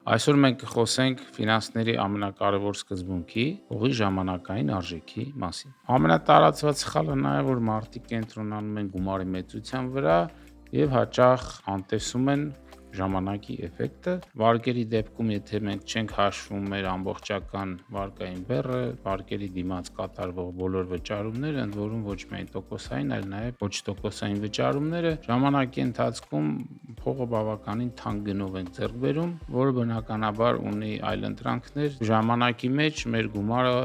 Այսօր մենք կխոսենք ֆինանսների ամենակարևոր սկզբունքի՝ փողի ժամանակային արժեքի մասին։ Ամենատարածված սխալը նա է, որ մարդիկ կենտրոնանում են գումարի մեծության վրա եւ հաճախ անտեսում են ժամանակի էֆեկտը։ Վարկերի դեպքում, եթե մենք չենք հաշվում մեր ամբողջական վարկային բեռը, վարկերի դիմաց կատարվող բոլոր վճարումները, ընդ որում ոչ միայն տոկոսային, այլ նաև ոչ տոկոսային վճարումները, ժամանակի ընթացքում փողը բավականին թանկ գնով ենք ձեռք բերում, որը բնականաբար ունի այլընտրանքներ։ Ժամանակի մեջ մեր գումարը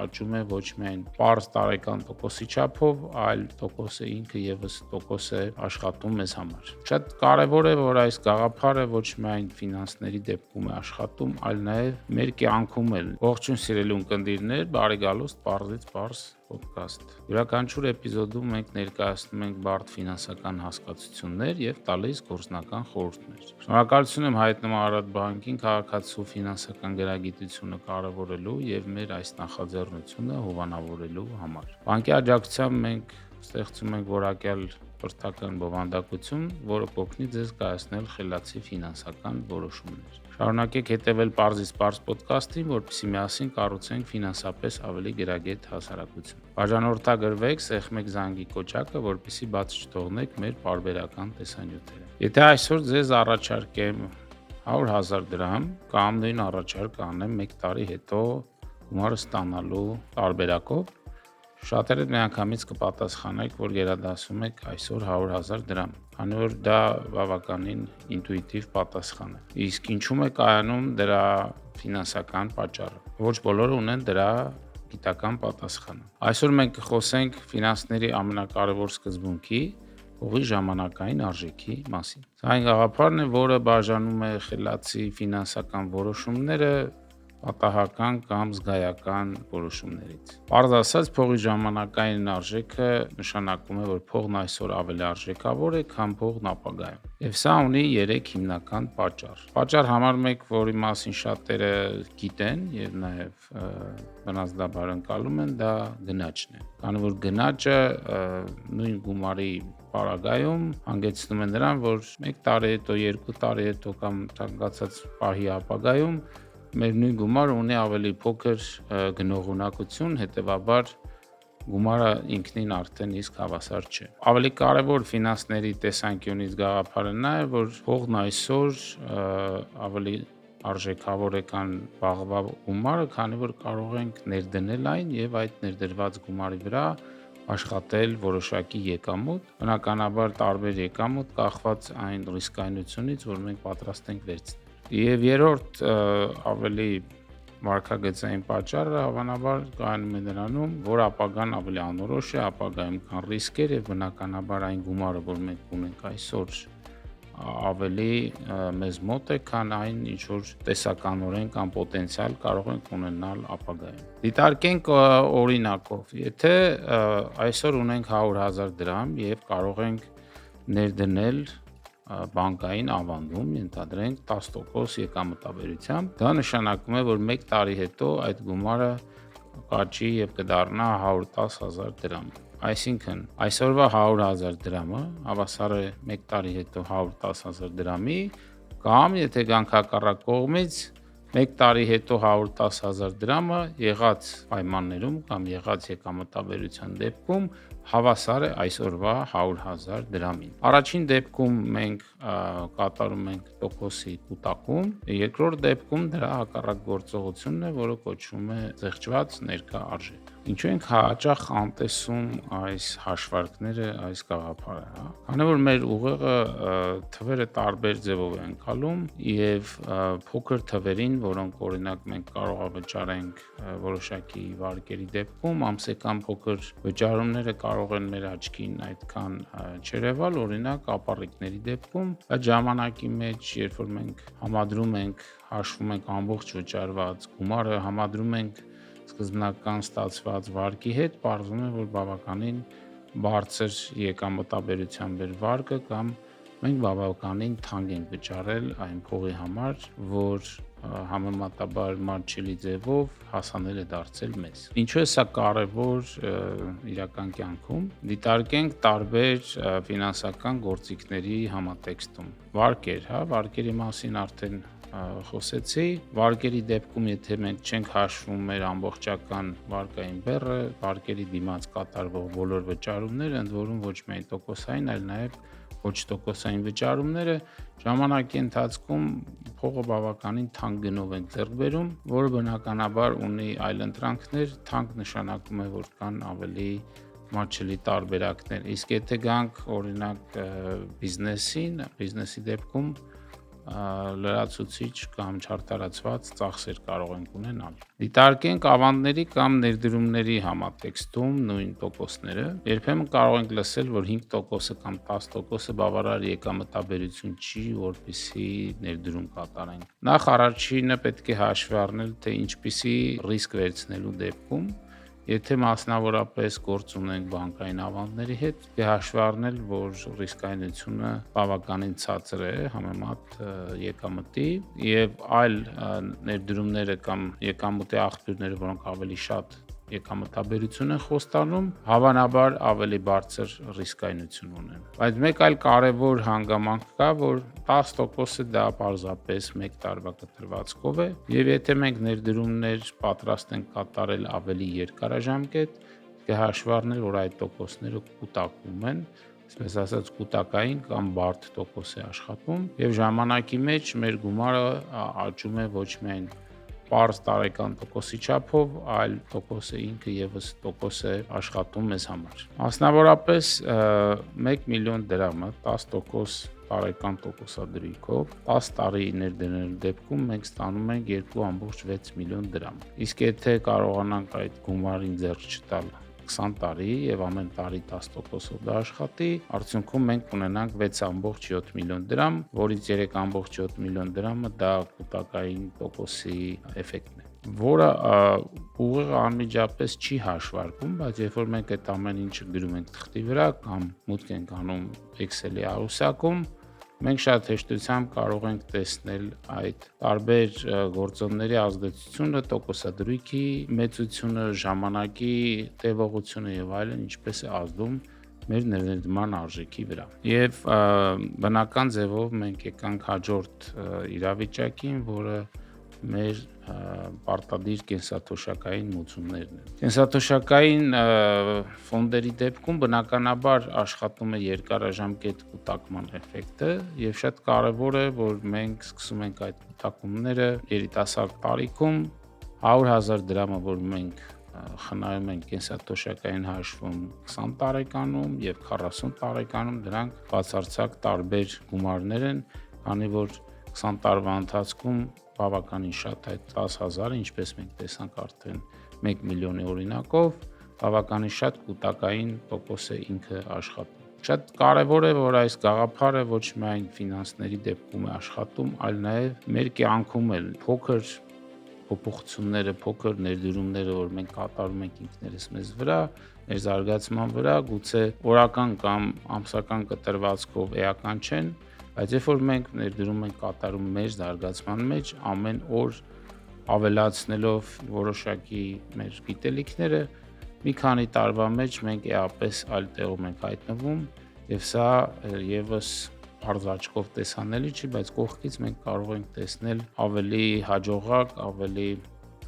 աճում է ոչ միայն պարզ տարեկան տոկոսի չափով, այլ տոկոսը ինքը եւս տոկոս է աշխատում մեզ համար։ Շատ կարևոր է, որ այս գաղափարը ոչ միայն ֆինանսների դեպքում է աշխատում, այլ նաև մեր կյանքում էլ։ Ողջույն սիրելի ունկնդիրներ, բարի գալուստ Պարզից Պարզ podcast։ Յուրաքանչյուր էպիզոդում մենք ներկայացնում ենք բարդ ֆինանսական հասկացություններ եւ տալիս գործնական խորհուրդներ։ Շնորհակալություն եմ հայտնում Արարատ բանկին քաղաքացու ֆինանսական գրագիտությունը կարևորելու եւ մեր այս նախաձեռնությունը հովանավորելու համար։ Բանկի աջակցությամբ մենք ստեղծում ենք որակյալ վրթական բովանդակություն, որը կօգնի ձեզ կայացնել խելացի ֆինանսական որոշումներ։ Շարունակեք հետևել Պարզից Պարզ podcast-ին, որպեսզի միասին կառուցենք ֆինանսապես ավելի գրագետ հասարակություն։ Բաժանորդագրվեք, սեղմեք զանգի կոճակը, որպեսզի բաց չթողնեք մեր պարբերական տեսանյութերը։ Եթե այսօր ձեզ առաջարկեմ 100,000 դրամ կամ նույն առաջարկ անեմ 1 տարի հետո գումարը ստանալու տարբերակով, շատերը միանգամից կպատասխանեք, որ գերադասում եք այսօր 100,000 դրամ, քանի որ դա բավականին ինտուիտիվ պատասխան է։ Իսկ ինչու՞մ է կայանում դրա ֆինանսական պատճառը։ Ոչ բոլորը ունեն դրա գիտական պատասխանը։ Այսօր մենք կխոսենք ֆինանսների ամենակարևոր սկզբունքի՝ փողի ժամանակային արժեքի մասին։ Սա այն գաղափարն է, որը բաժանում է խելացի ֆինանսական որոշումները պատահական կամ զգայական որոշումներից։ Պարզ ասած, փողի ժամանակային արժեքը նշանակում է, որ փողն այսօր ավելի արժեքավոր է, քան փողն ապագայում։ Եվ սա ունի 3 հիմնական պատճառ։ Պատճառ համար 1, որի մասին շատերը գիտեն եւ նաեւ բնազդաբար ընկալում են, դա գնաճն է։ Քանի որ գնաճը նույն գումարի պարագայում հանգեցնում է նրան, որ 1 տարի հետո, 2 տարի հետո կամ ցանկացած պահի ապագայում մեր նույն գումարը ունի ավելի փոքր գնողունակություն, հետևաբար գումարը ինքնին արդեն իսկ հավասար չէ։ Ավելի կարևոր ֆինանսների տեսանկյունից գաղափարը նա է, որ փողն այսօր ավելի արժեքավոր է, քան վաղվա գումարը, քանի որ կարող ենք ներդնել այն եւ այդ ներդրված գումարի վրա աշխատել որոշակի եկամուտ, բնականաբար տարբեր եկամուտ կախված այն ռիսկայնությունից, որ մենք պատրաստ ենք վերցնել։ Եվ երրորդ ավելի վարքագծային պատճառը հավանաբար կայանում է նրանում, որ ապագան ավելի անորոշ է, ապագայում կան ռիսկեր եւ բնականաբար այն գումարը, որ մենք ունենք այսօր, ավելի մեզ մոտ է, քան այն, ինչ որ տեսականորեն կամ պոտենցիալ կարող ենք ունենալ ապագայում։ Դիտարկենք օրինակով, եթե այսօր ունենք 100,000 դրամ եւ կարող ենք ներդնել բանկային ավանդում, ենթադրենք 10% եկամտաբերությամբ, դա նշանակում է, որ 1 տարի հետո այդ գումարը կաճի եւ կդառնա 110,000 դրամ։ Այսինքն, այսօրվա 100,000 դրամը հավասար է 1 տարի հետո 110,000 դրամի, կամ եթե գանք հակառակ կողմից, 1 տարի հետո 110,000 դրամը եղած պայմաններում կամ եղած եկամտաբերության դեպքում հավասար է այսօրվա 100,000 դրամին։ Առաջին դեպքում մենք կատարում ենք տոկոսի կուտակում, երկրորդ դեպքում դրա հակառակ գործողությունն է, որը կոչվում է զեղչված ներկա արժեք։ Ինչու ենք հաճախ անտեսում այս հաշվարկները, այս գաղափարը, Քանի որ մեր ուղեղը թվերը տարբեր ձևով է ընկալում եւ փոքր թվերին, որոնք օրինակ մենք կարող է վճարենք որոշակի վարկերի դեպքում, ամսական փոքր վճարումները կարող են մեր աչքին այդքան չերևալ, օրինակ ապառիկների դեպքում, այդ ժամանակի մեջ, երբ որ մենք համադրում ենք, հաշվում ենք ամբողջ վճարված գումարը, համադրում ենք սկզբնական ստացված վարկի հետ, պարզվում է, որ բավականին բարձր եկամտաբերությամբ էր վարկը կամ մենք բավականին թանկ ենք վճարել այն փողի համար, որ համեմատաբար մատչելի ձևով հասանել է դարձել մեզ։ Ինչու է սա կարևոր իրական կյանքում։ Դիտարկենք տարբեր ֆինանսական գործիքների համատեքստում։ Վարկերի մասին արդեն խոսեցի, վարկերի դեպքում եթե մենք չենք հաշվում մեր ամբողջական վարկային բեռը, վարկերի դիմաց կատարվող բոլոր վճարումները, ընդ որում ոչ միայն տոկոսային, այլ նաև ոչ տոկոսային վճարումները, ժամանակի ընթացքում փողը բավականին թանկ գնով են ձեռք բերում, որը բնականաբար ունի այլընտրանքներ, թանկ նշանակում է, որ կան ավելի մատչելի տարբերակներ, իսկ եթե գանք օրինակ բիզնեսի դեպքում լրացուցիչ կամ չարդարացված ծախսեր կարող ենք ունենալ։ Դիտարկենք ավանդների կամ ներդրումների համատեքստում նույն տոկոսները։ Երբեմն կարող ենք լսել, որ 5% կամ 10% բավարար եկամտաբերություն չի, որպեսզի ներդրում կատարենք։ Նախ առաջինը պետք է հաշվի առնել, թե ինչպիսի ռիսկ վերցնելու դեպքում Եթե մասնավորապես գործ ունենք բանկային ավանդների հետ, պետք է հաշվի առնել, որ ռիսկայնությունը բավականին ցածր է համեմատ եկամտի եւ այլ ներդրումները կամ եկամուտի աղբյուրները, որոնք ավելի շատ եկամտաբերություն են խոստանում, հավանաբար ավելի բարձր ռիսկայնություն ունեն։ Բայց մեկ այլ կարևոր հանգամանք կա, որ 10%-ը դա պարզապես 1 տարվա կտրվածքով է, եւ եթե մենք ներդրումներ պատրաստ ենք կատարել ավելի երկարաժամկետ, պետք է հաշվի առնել, որ այդ տոկոսները կուտակվում են, այսպես ասած կուտակային կամ բարդ տոկոս է աշխատում, եւ ժամանակի մեջ մեր գումարը աճում է ոչ միայն պարզ տարեկան տոկոսի չափով, այլ տոկոսը ինքը եւս տոկոս է աշխատում մեզ համար։ Մասնավորապես 1 միլիոն դրամը 10% տարեկան տոկոսադրույքով 10 տարի ներդրելու դեպքում մենք ստանում ենք 2.6 միլիոն դրամ։ Իսկ եթե կարողանանք այդ գումարին ձեռք չտալ 20 տարի եւ ամեն տարի 10%-ով դա աշխատի, արդյունքում մենք ունենանք 6.7 միլիոն դրամ, որից 3.7 միլիոն դրամը դա կուտակային տոկոսի էֆեկտն է, որը ուղիղ անմիջապես չի հաշվարկվում, բայց երբ որ մենք այդ ամեն ինչը գրում ենք թղթի վրա կամ մուտք ենք անում Excel-ի աղյուսակում, մենք շատ հեշտությամբ կարող ենք տեսնել այդ տարբեր գործոնների ազդեցությունը, տոկոսադրույքի մեծությունը, ժամանակի տևողությունը եւ այլն, ինչպես է ազդում մեր ներդրման արժեքի վրա։ Եվ բնական ձևով մենք եկանք հաջորդ իրավիճակին, որը մեր պարտադիր կենսաթոշակային մուծումներն են։ Կենսաթոշակային ֆոնդերի դեպքում բնականաբար աշխատում է երկարաժամկետ կուտակման էֆեկտը եւ շատ կարեւոր է, որ մենք սկսում ենք այդ կուտակումները երիտասարդ տարիքում 100,000 դրամը, որ մենք խնայում ենք կենսաթոշակային հաշվում 20 տարեկանում եւ 40 տարեկանում, դրանք բացարձակ տարբեր գումարներ են, քանի որ 20 տարվա ընթացքում բավականին շատ այդ 10,000-ը, ինչպես մենք տեսանք արդեն 1 միլիոնի օրինակով, բավականին շատ կուտակային տոկոս է ինքը աշխատում։ Շատ կարևոր է, որ այս գաղափարը ոչ միայն ֆինանսների դեպքում է աշխատում, այլ նաև մեր կյանքում էլ փոքր փոփոխությունները, փոքր ներդրումները, որ մենք կատարում ենք ինքներս մեզ վրա, մեր զարգացման վրա, գուցե օրական կամ ամսական կտրվածքով էական չեն, բայց երբ որ մենք ներդրում ենք կատարում մեր զարգացման մեջ, ամեն օր ավելացնելով որոշակի մեր գիտելիքները, մի քանի տարվա մեջ մենք էապես այլ տեղում ենք հայտնվում, եւ սա եւս բարձ աչքով տեսանելի չի, բայց կողքից մենք կարող ենք տեսնել ավելի հաջողակ, ավելի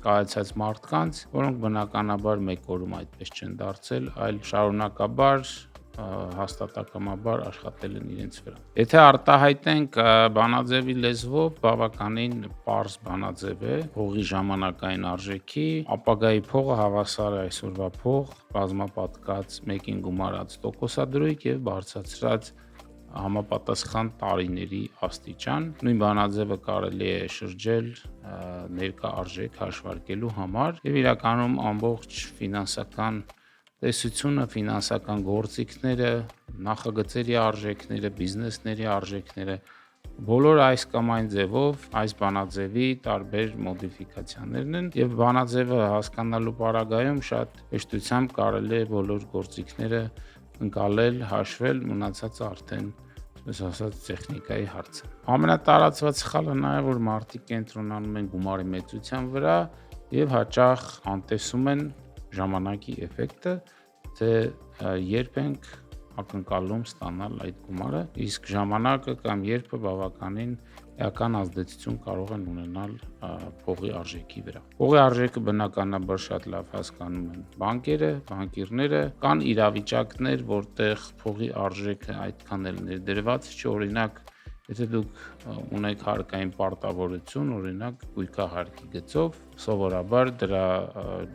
կայացած մարդկանց, որոնք բնականաբար մեկ օրում այդպես չեն դարձել, այլ շարունակաբար հաստատակամաբար աշխատել են իրենց վրա։ Եթե արտահայտենք բանաձևի լեզվով, բավականին պարզ բանաձև է փողի ժամանակային արժեքի, ապագայի փողը հավասար է այսօրվա փող, բազմապատկած մեկին գումարած տոկոսադրույք եւ բարձրացրած համապատասխան տարիների աստիճան։ Նույն բանաձևը կարելի է շրջել ներկա արժեք հաշվարկելու համար եւ իրականում ամբողջ ֆինանսական տեսությունը, ֆինանսական գործիքները, նախագծերի արժեքները, բիզնեսների արժեքները, բոլոր այս կամ այն ձևով այս բանաձևի տարբեր մոդիֆիկացիաներն են եւ բանաձևը հասկանալու պարագայում շատ հեշտությամբ կարելի է բոլոր գործիքները ընկալել, հաշվել, մնացածը արդեն ասած տեխնիկայի հարցը։ Ամենատարածված սխալը նա է, որ մարդիկ կենտրոնանում են գումարի մեծության վրա եւ հաճախ անտեսում են ժամանակի էֆեկտը, թե երբ ենք ակնկալում ստանալ այդ գումարը, իսկ ժամանակը կամ երբը բավականին էական ազդեցություն կարող են ունենալ փողի արժեքի վրա։ Փողի արժեքը բնականաբար շատ լավ հասկանում են բանկերը, բանկիրները, կան իրավիճակներ, որտեղ փողի արժեքը այդքան էլ ներդրված չէ, օրինակ, եթե դուք ունեք հարկային պարտավորություն, օրինակ գույքահարկի գծով, սովորաբար դրա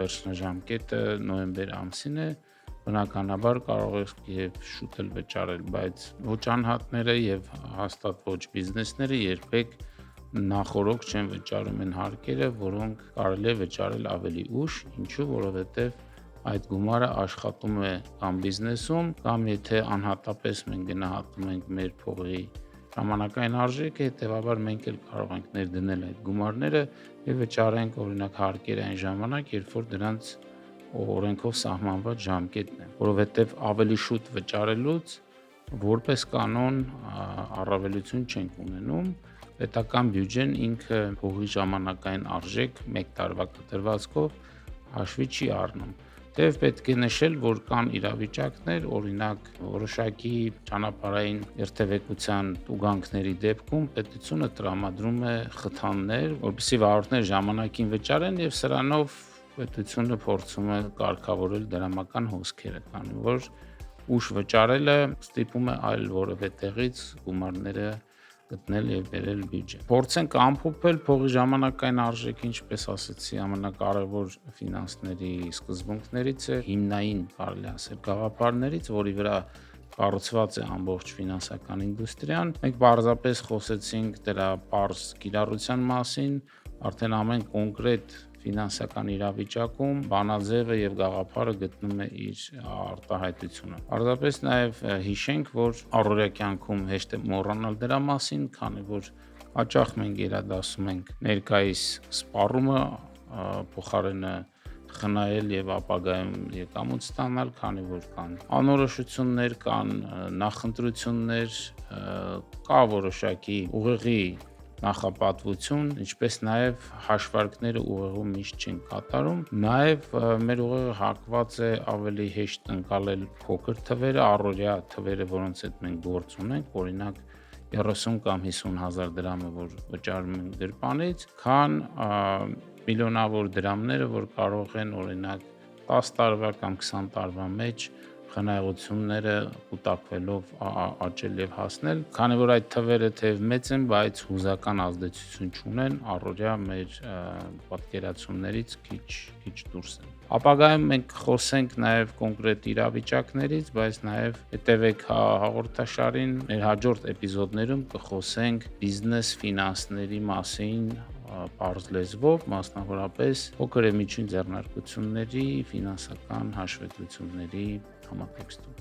վերջնաժամկետը նոյեմբեր ամսին է, բնականաբար կարող եք եւ շուտ էլ վճարել, բայց ոչ անհատները եւ հաստատ ոչ բիզնեսները երբեք նախորոք չեն վճարում են հարկերը, որոնք կարելի է վճարել ավելի ուշ, ինչու, որովհետեւ այդ գումարը աշխատում է կամ բիզնեսում, կամ եթե անհատապես մենք գնահատում ենք մեր փողի ժամանակային արժեքը, հետեւաբար մենք էլ կարող ենք ներդնել այդ գումարները եւ վճարենք օրինակ հարկերը այն ժամանակ, երբ որ դրանց օրենքով սահմանված ժամկետն է, որովհետև ավելի շուտ վճարելուց որպես կանոն առավելություն չենք ունենում, պետական բյուջեն ինքը փողի ժամանակային արժեք 1 տարվա կտրվածքով հաշվի չի առնում։ Թեև պետք է նշել, որ կան իրավիճակներ, օրինակ որոշակի ճանապարհային երթևեկության տուգանքների դեպքում պետությունը տրամադրում է խթաններ, որպեսզի վարորդները ժամանակին վճարեն եւ սրանով պետությունը փորձում է կարգավորել դրամական հոսքերը, քանի որ ուշ վճարելը ստիպում է այլ որևէ տեղից գումարները գտնել եւ բերել բյուջե։ Փորձենք ամփոփել փողի ժամանակային արժեքը, ինչպես ասացի, ամենակարևոր ֆինանսների սկզբունքներից է, հիմնային կարելի ասել գաղափարներից, որի վրա կառուցված է ամբողջ ֆինանսական ինդուստրիան։ Մենք պարզապես խոսեցինք դրա պարզ կիրառության մասին, արդեն ամեն կոնկրետ ֆինանսական իրավիճակում բանաձևը եւ գաղափարը գտնում է իր արտահայտությունը։ Պարզապես նաեւ հիշենք, որ առօրյա կյանքում հեշտ է մոռանալ դրա մասին, քանի որ հաճախ մենք երադասում ենք ներկայիս սպառումը փոխարենը խնայել եւ ապագայում եկամուտ ստանալ, քանի որ կան անորոշություններ, կան նախընտրություններ, կա որոշակի ուղեղի նախապատվություն, ինչպես նաև հաշվարկները ուղեղում միշտ չեն կատարում, նաև մեր ուղեղը հակված է ավելի հեշտ ընկալել փոքր թվերը, առօրյա թվերը, որոնց հետ մենք գործ ունենք, օրինակ 30 կամ 50 հազար դրամը, որ վճարում ենք գրպանից, քան միլիոնավոր դրամները, որ կարող են օրինակ 10 տարվա կամ 20 տարվա մեջ խնայողությունները կուտակվելով աճել եւ հասնել, քանի որ այդ թվերը թեև մեծ են, բայց հուզական ազդեցություն չունեն, առօրյա մեր պատկերացումներից քիչ դուրս են։ Ապագայում մենք խոսենք նաեւ կոնկրետ իրավիճակներից, բայց նաեւ հետևեք հաղորդաշարին, մեր հաջորդ էպիզոդներում կխոսենք բիզնես ֆինանսների մասին պարզ լեզվով, մասնավորապես փոքր եւ միջին ձեռնարկությունների ֆինանսական հաշվետվությունների համատեքստում։